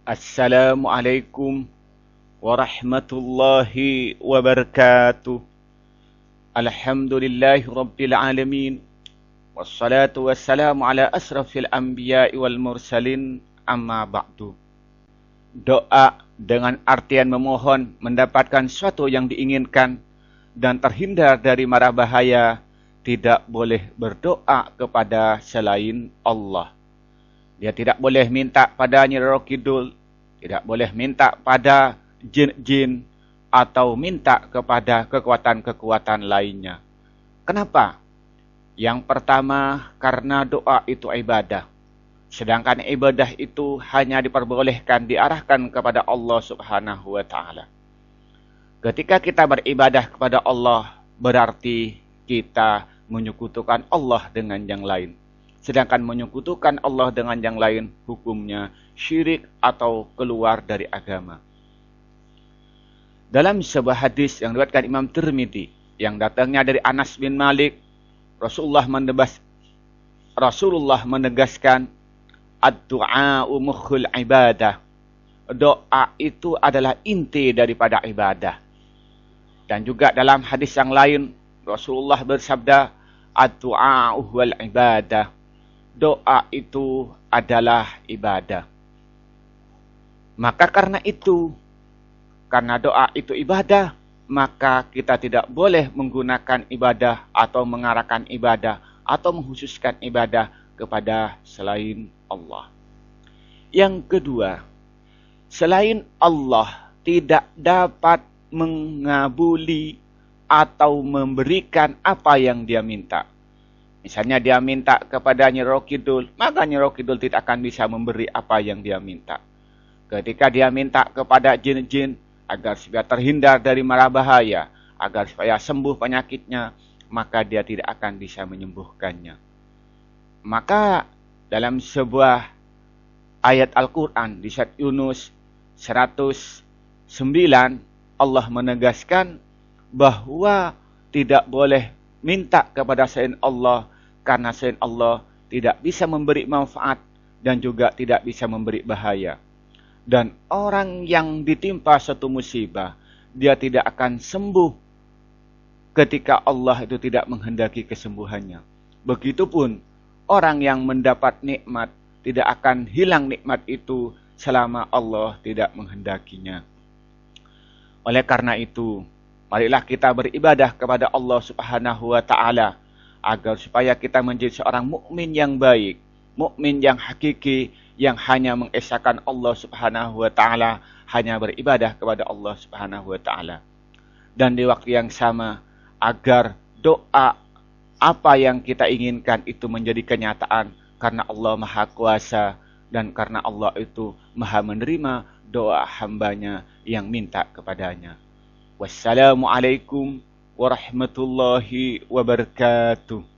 Assalamualaikum warahmatullahi wabarakatuh. Alhamdulillahi rabbil alamin. Wassalatu wassalamu ala asrafil anbiya'i wal mursalin, amma ba'du. Doa dengan artian memohon mendapatkan sesuatu yang diinginkan dan terhindar dari mara bahaya, tidak boleh berdoa kepada selain Allah. Dia tidak boleh minta pada Nyi Roro Kidul, tidak boleh minta pada jin-jin, atau minta kepada kekuatan-kekuatan lainnya. Kenapa? Yang pertama, karena doa itu ibadah. Sedangkan ibadah itu hanya diperbolehkan diarahkan kepada Allah Subhanahu wa Ta'ala. Ketika kita beribadah kepada Allah, berarti kita menyekutukan Allah dengan yang lain. Sedangkan menyekutukan Allah dengan yang lain, hukumnya syirik atau keluar dari agama. Dalam sebuah hadis yang diriwayatkan Imam Tirmidzi, yang datangnya dari Anas bin Malik, Rasulullah menegaskan, ad-du'a'u mukhul ibadah. Doa itu adalah inti daripada ibadah. Dan juga dalam hadis yang lain, Rasulullah bersabda, ad-du'a'u wal ibadah. Doa itu adalah ibadah. Maka karena doa itu ibadah, maka kita tidak boleh menggunakan ibadah atau mengarahkan ibadah atau menghususkan ibadah kepada selain Allah. Yang kedua, selain Allah tidak dapat mengabuli atau memberikan apa yang dia minta. Misalnya dia minta kepada Nyi Roro Kidul, maka Nyi Roro Kidul tidak akan bisa memberi apa yang dia minta. Ketika dia minta kepada jin-jin agar supaya terhindar dari mara bahaya, agar supaya sembuh penyakitnya, maka dia tidak akan bisa menyembuhkannya. Maka dalam sebuah ayat Al-Quran di surat Yunus 109, Allah menegaskan bahwa tidak boleh minta kepada selain Allah, karena selain Allah tidak bisa memberi manfaat dan juga tidak bisa memberi bahaya. Dan orang yang ditimpa satu musibah, dia tidak akan sembuh ketika Allah itu tidak menghendaki kesembuhannya. Begitupun orang yang mendapat nikmat, tidak akan hilang nikmat itu selama Allah tidak menghendakinya. Oleh karena itu, marilah kita beribadah kepada Allah Subhanahu wa Ta'ala agar supaya kita menjadi seorang mukmin yang baik, mukmin yang hakiki, yang hanya mengesahkan Allah Subhanahu wa Ta'ala, hanya beribadah kepada Allah Subhanahu wa Ta'ala. Dan di waktu yang sama, agar doa apa yang kita inginkan itu menjadi kenyataan, karena Allah Maha Kuasa dan karena Allah itu Maha menerima doa hambanya yang minta kepadanya. Wassalamualaikum warahmatullahi wabarakatuh.